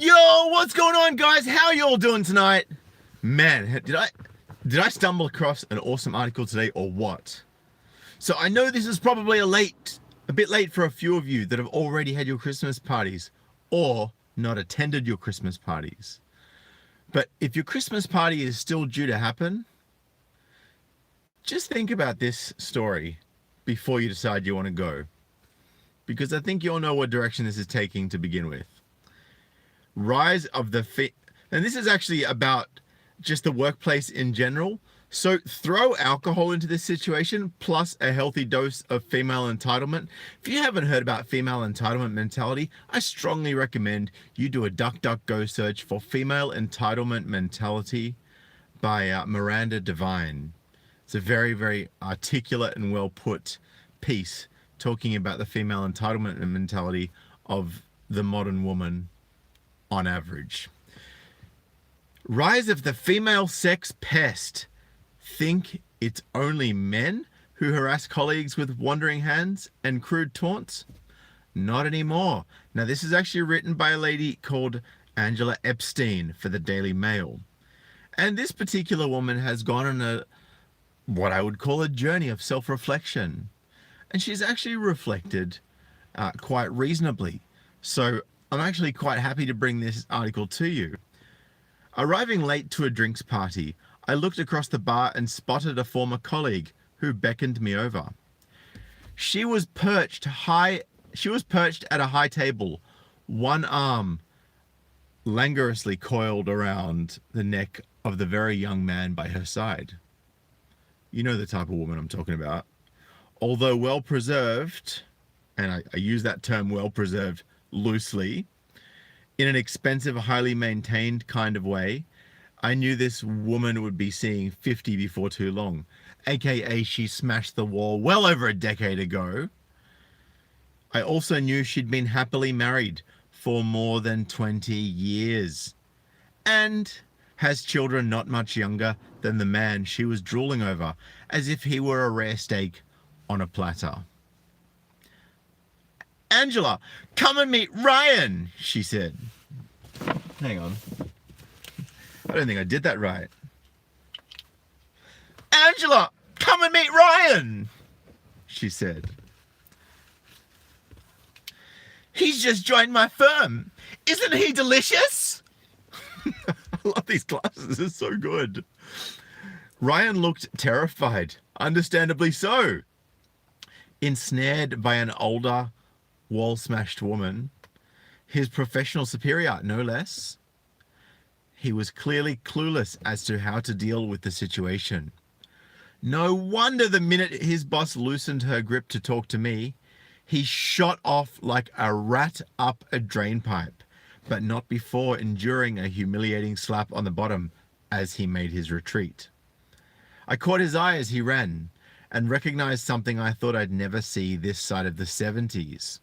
Yo, what's going on, guys? How y'all doing tonight? Man, did I stumble across an awesome article today or what? So I know this is probably a bit late for a few of you that have already had your Christmas parties or not attended your Christmas parties. But if your Christmas party is still due to happen, just think about this story before you decide you want to go. Because I think you'll know what direction this is taking to begin with. Rise of the and this is actually about just the workplace in general. So throw alcohol into this situation plus a healthy dose of female entitlement. If you haven't heard about female entitlement mentality, I strongly recommend you do a DuckDuckGo search for female entitlement mentality by Miranda Devine. It's a very, very articulate and well put piece talking about the female entitlement mentality of the modern woman on average. Rise of the female sex pest. Think it's only men who harass colleagues with wandering hands and crude taunts? Not anymore. Now, this is actually written by a lady called Angela Epstein for the Daily Mail. And this particular woman has gone on what I would call a journey of self-reflection. And she's actually reflected quite reasonably. So I'm actually quite happy to bring this article to you. Arriving late to a drinks party, I looked across the bar and spotted a former colleague who beckoned me over. She was perched at a high table, one arm languorously coiled around the neck of the very young man by her side. You know the type of woman I'm talking about. Although well preserved, and I use that term well preserved loosely, in an expensive, highly maintained kind of way, I knew this woman would be seeing 50 before too long, aka she smashed the wall well over a decade ago. I also knew she'd been happily married for more than 20 years and has children not much younger than the man she was drooling over, as if he were a rare steak on a platter. Angela, come and meet Ryan, she said. Hang on. I don't think I did that right. Angela, come and meet Ryan, she said. He's just joined my firm. Isn't he delicious? I love these classes. It's so good. Ryan looked terrified, understandably so. Ensnared by an older, wall-smashed woman, his professional superior, no less. He was clearly clueless as to how to deal with the situation. No wonder the minute his boss loosened her grip to talk to me, he shot off like a rat up a drainpipe, but not before enduring a humiliating slap on the bottom as he made his retreat. I caught his eye as he ran and recognized something I thought I'd never see this side of the 70s.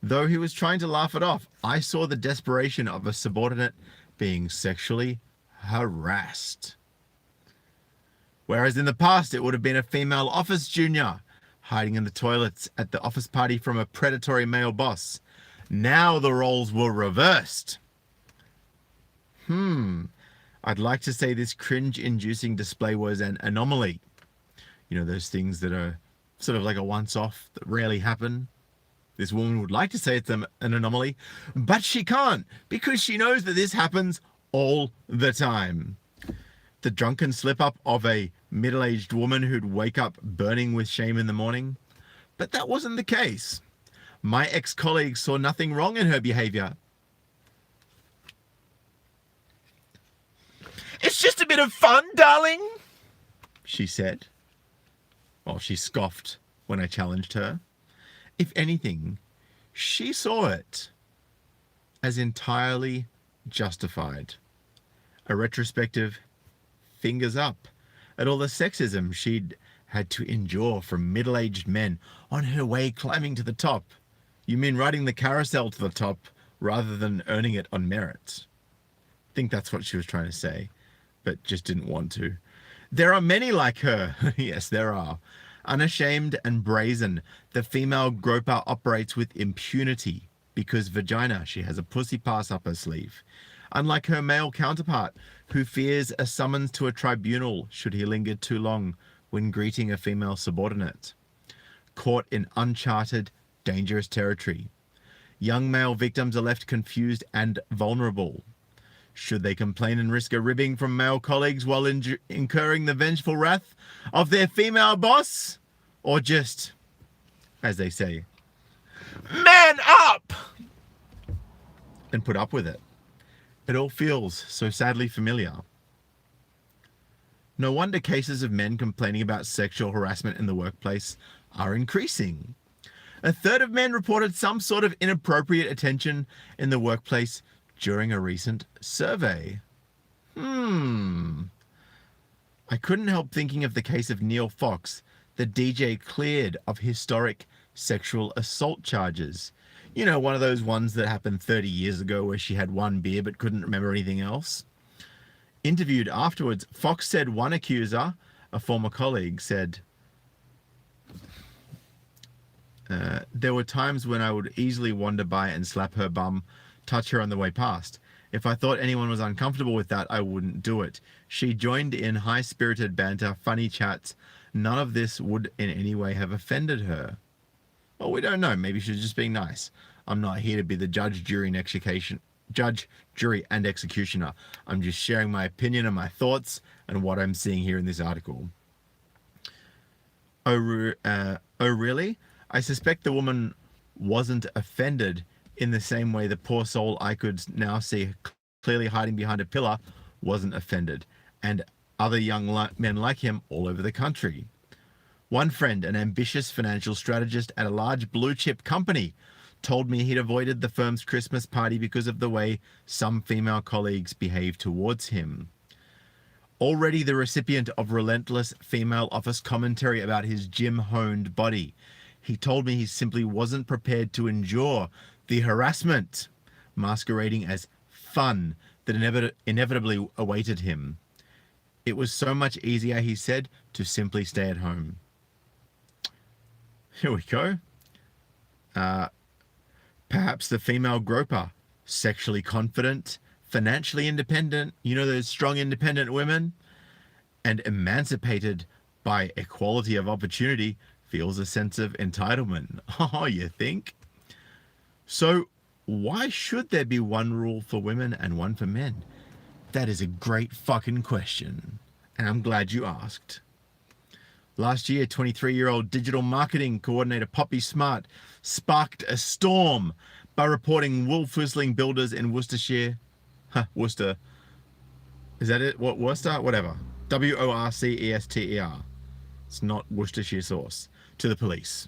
Though he was trying to laugh it off, I saw the desperation of a subordinate being sexually harassed. Whereas in the past, it would have been a female office junior hiding in the toilets at the office party from a predatory male boss. Now the roles were reversed. I'd like to say this cringe-inducing display was an anomaly. You know, those things that are sort of like a once-off that rarely happen. This woman would like to say it's an anomaly, but she can't because she knows that this happens all the time. The drunken slip-up of a middle-aged woman who'd wake up burning with shame in the morning. But that wasn't the case. My ex-colleague saw nothing wrong in her behavior. It's just a bit of fun, darling, she said. Well, she scoffed when I challenged her. If anything, she saw it as entirely justified. A retrospective fingers up at all the sexism she'd had to endure from middle-aged men on her way climbing to the top. You mean riding the carousel to the top rather than earning it on merit? I think that's what she was trying to say, but just didn't want to. There are many like her. Yes, there are. Unashamed and brazen, the female groper operates with impunity because vagina, she has a pussy pass up her sleeve. Unlike her male counterpart, who fears a summons to a tribunal should he linger too long when greeting a female subordinate. Caught in uncharted, dangerous territory. Young male victims are left confused and vulnerable. Should they complain and risk a ribbing from male colleagues while incurring the vengeful wrath of their female boss? Or just, as they say, man up! And put up with it. It all feels so sadly familiar. No wonder cases of men complaining about sexual harassment in the workplace are increasing. A third of men reported some sort of inappropriate attention in the workplace during a recent survey. I couldn't help thinking of the case of Neil Fox, the DJ cleared of historic sexual assault charges. You know, one of those ones that happened 30 years ago where she had one beer but couldn't remember anything else. Interviewed afterwards, Fox said one accuser, a former colleague, said, there were times when I would easily wander by and slap her bum, touch her on the way past. If I thought anyone was uncomfortable with that, I wouldn't do it. She joined in high-spirited banter, funny chats. None of this would in any way have offended her. Well, we don't know. Maybe she's just being nice. I'm not here to be the judge, jury, and executioner. I'm just sharing my opinion and my thoughts and what I'm seeing here in this article. Oh, really? I suspect the woman wasn't offended in the same way the poor soul I could now see clearly hiding behind a pillar wasn't offended, and other young men like him all over the country. One friend, an ambitious financial strategist at a large blue-chip company, told me he'd avoided the firm's Christmas party because of the way some female colleagues behaved towards him. Already the recipient of relentless female office commentary about his gym-honed body, he told me he simply wasn't prepared to endure the harassment, masquerading as fun, that inevitably awaited him. It was so much easier, he said, to simply stay at home. Here we go. Perhaps the female groper, sexually confident, financially independent, you know, those strong independent women, and emancipated by equality of opportunity, feels a sense of entitlement. Oh, you think? So why should there be one rule for women and one for men? That is a great fucking question, and I'm glad you asked. Last year, 23-year-old digital marketing coordinator Poppy Smart sparked a storm by reporting wolf-whistling builders in Worcestershire. Worcester. Is that it? What, Worcester? Whatever. Worcester. It's not Worcestershire sauce. To the police.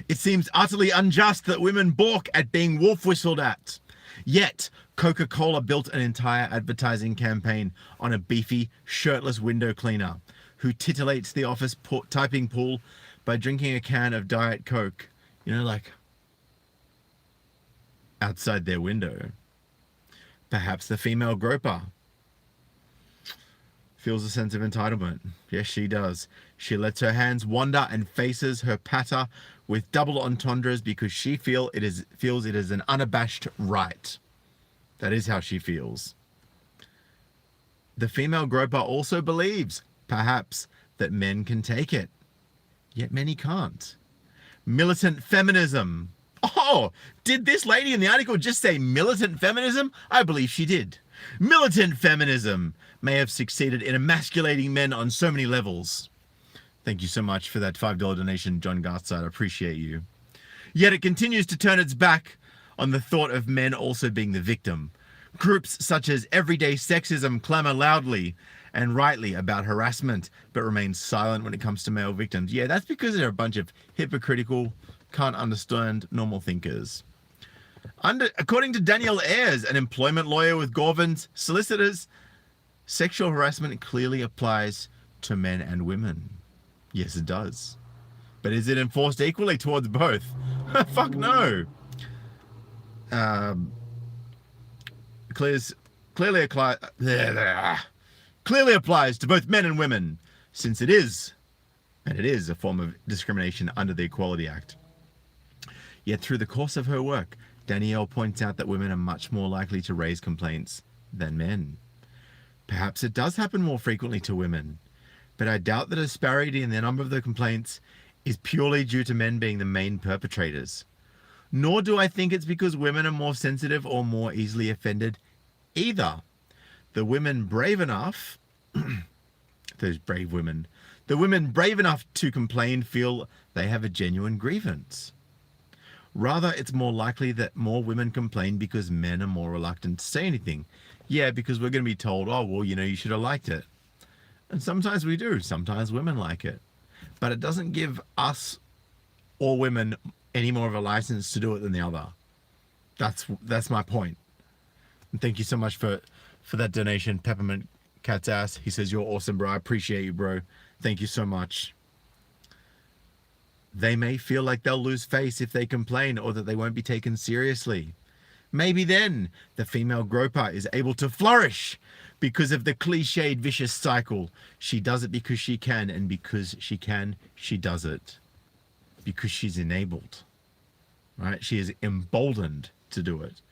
It seems utterly unjust that women balk at being wolf-whistled at. Yet, Coca-Cola built an entire advertising campaign on a beefy, shirtless window cleaner who titillates the office typing pool by drinking a can of Diet Coke, you know, like outside their window. Perhaps the female groper feels a sense of entitlement. Yes, she does. She lets her hands wander and faces her patter with double entendres because she feels it is an unabashed right. That is how she feels. The female groper also believes, perhaps, that men can take it. Yet many can't. Militant feminism. Oh, did this lady in the article just say militant feminism? I believe she did. Militant feminism may have succeeded in emasculating men on so many levels. Thank you so much for that $5 donation, John Gartside. I appreciate you. Yet it continues to turn its back on the thought of men also being the victim. Groups such as Everyday Sexism clamor loudly and rightly about harassment, but remain silent when it comes to male victims. Yeah, that's because they're a bunch of hypocritical, can't understand normal thinkers. According to Danielle Ayres, an employment lawyer with Gorvin's solicitors, sexual harassment clearly applies to men and women. Yes, it does. But is it enforced equally towards both? Fuck no. Clearly applies to both men and women, since it is a form of discrimination under the Equality Act. Yet through the course of her work, Danielle points out that women are much more likely to raise complaints than men. Perhaps it does happen more frequently to women, but I doubt the disparity in the number of the complaints is purely due to men being the main perpetrators. Nor do I think it's because women are more sensitive or more easily offended either. The women brave enough, those brave women, the women brave enough to complain feel they have a genuine grievance. Rather, it's more likely that more women complain because men are more reluctant to say anything. Yeah, because we're going to be told, oh, well, you should have liked it. And sometimes we do. Sometimes women like it. But it doesn't give us or women any more of a license to do it than the other. That's my point. And thank you so much for that donation, Peppermint Cat's Ass. He says, you're awesome, bro. I appreciate you, bro. Thank you so much. They may feel like they'll lose face if they complain or that they won't be taken seriously. Maybe then the female groper is able to flourish because of the cliched vicious cycle. She does it because she can, and because she can, she does it. Because she's enabled, right? She is emboldened to do it.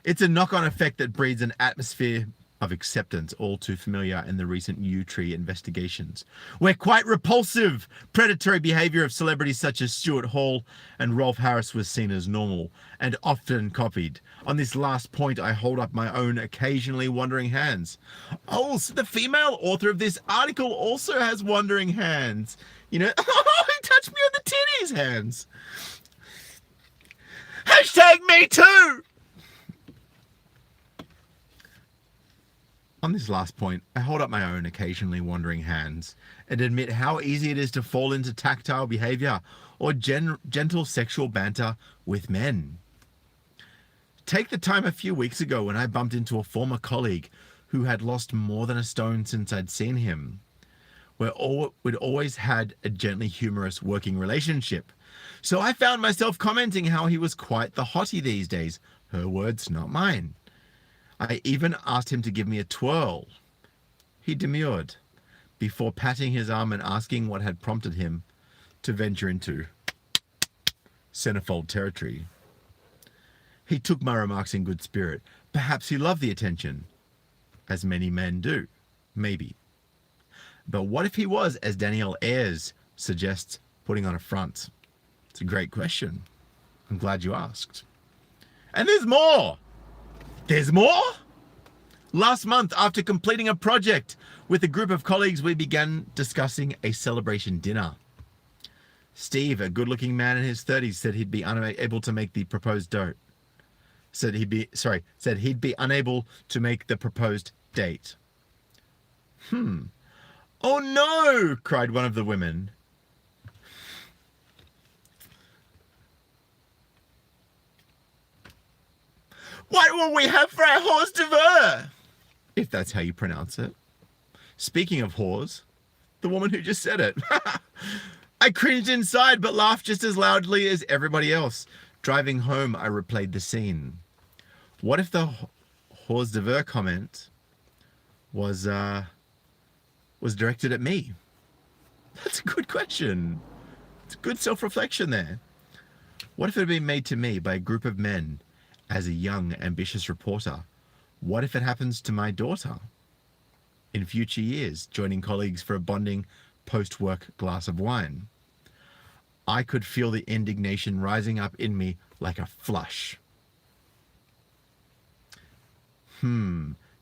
It's a knock-on effect that breeds an atmosphere of acceptance, all too familiar in the recent U-Tree investigations, where quite repulsive predatory behavior of celebrities such as Stuart Hall and Rolf Harris was seen as normal and often copied. On this last point, I hold up my own occasionally wandering hands. Oh, so the female author of this article also has wandering hands. He touched me on the titties hands. Hashtag me too. On this last point, I hold up my own occasionally wandering hands and admit how easy it is to fall into tactile behavior or gentle sexual banter with men. Take the time a few weeks ago when I bumped into a former colleague who had lost more than a stone since I'd seen him. We'd always had a gently humorous working relationship. So I found myself commenting how he was quite the hottie these days. Her words, not mine. I even asked him to give me a twirl. He demurred, before patting his arm and asking what had prompted him to venture into centerfold territory. He took my remarks in good spirit. Perhaps he loved the attention, as many men do, maybe. But what if he was, as Danielle Ayres suggests, putting on a front? It's a great question. I'm glad you asked. And there's more! There's more? Last month, after completing a project with a group of colleagues, we began discussing a celebration dinner. Steve, a good-looking man in his 30s, said he'd be unable to make the proposed date. Said he'd be unable to make the proposed date. Oh no! Cried one of the women. What will we have for our hors d'oeuvre? If that's how you pronounce it. Speaking of whores, the woman who just said it. I cringed inside but laughed just as loudly as everybody else. Driving home, I replayed the scene. What if the hors d'oeuvre comment was directed at me? That's a good question. It's good self-reflection there. What if it had been made to me by a group of men as a young, ambitious reporter? What if it happens to my daughter in future years, joining colleagues for a bonding post-work glass of wine? I could feel the indignation rising up in me like a flush.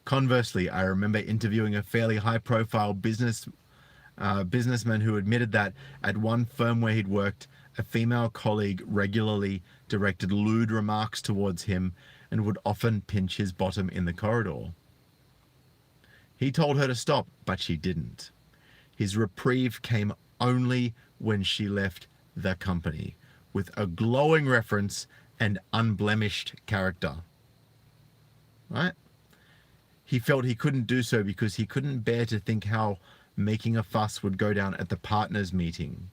Conversely, I remember interviewing a fairly high-profile businessman who admitted that at one firm where he'd worked, a female colleague regularly directed lewd remarks towards him and would often pinch his bottom in the corridor. He told her to stop, but she didn't. His reprieve came only when she left the company, with a glowing reference and unblemished character. Right? He felt he couldn't do so because he couldn't bear to think how making a fuss would go down at the partners' meeting.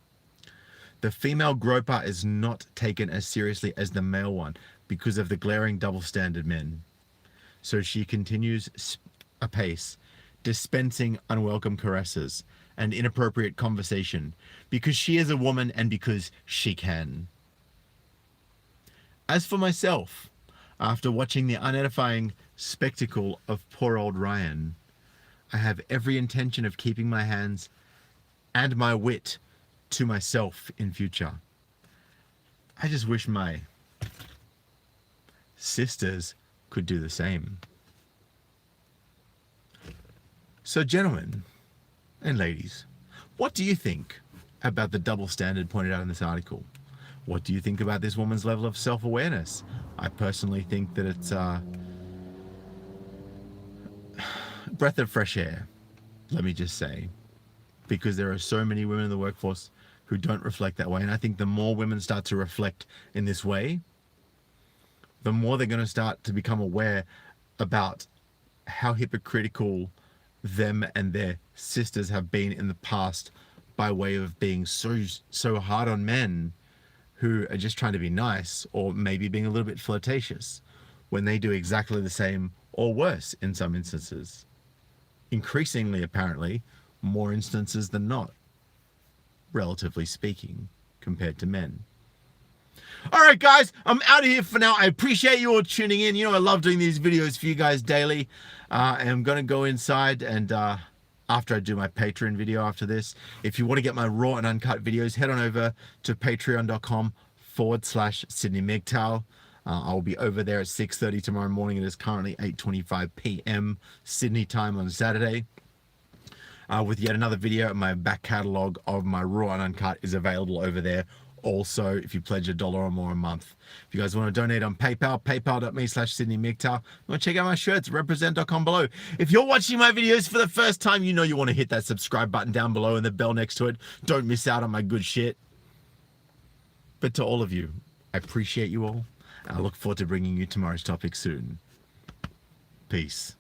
The female groper is not taken as seriously as the male one because of the glaring double standard men. So she continues apace, dispensing unwelcome caresses and inappropriate conversation because she is a woman and because she can. As for myself, after watching the unedifying spectacle of poor old Ryan, I have every intention of keeping my hands and my wit to myself in future. I just wish my sisters could do the same. So, gentlemen and ladies, what do you think about the double standard pointed out in this article? What do you think about this woman's level of self-awareness? I personally think that it's a breath of fresh air, let me just say, because there are so many women in the workforce who don't reflect that way. And I think the more women start to reflect in this way, the more they're going to start to become aware about how hypocritical them and their sisters have been in the past by way of being so hard on men who are just trying to be nice, or maybe being a little bit flirtatious, when they do exactly the same or worse in some instances. Increasingly, apparently, more instances than not, relatively speaking, compared to men. All right, guys, I'm out of here for now. I appreciate you all tuning in. You know, I love doing these videos for you guys daily. And I'm going to go inside and after I do my Patreon video after this, if you want to get my raw and uncut videos, head on over to patreon.com/Sydney MGTOW. I'll be over there at 6:30 tomorrow morning. It is currently 8:25 p.m. Sydney time on Saturday. With yet another video. My back catalogue of my raw and uncut is available over there. Also, if you pledge $1 or more a month. If you guys want to donate on PayPal, paypal.me/Sydney MGTOW. You want to check out my shirts, represent.com below. If you're watching my videos for the first time, you know you want to hit that subscribe button down below and the bell next to it. Don't miss out on my good shit. But to all of you, I appreciate you all. I look forward to bringing you tomorrow's topic soon. Peace.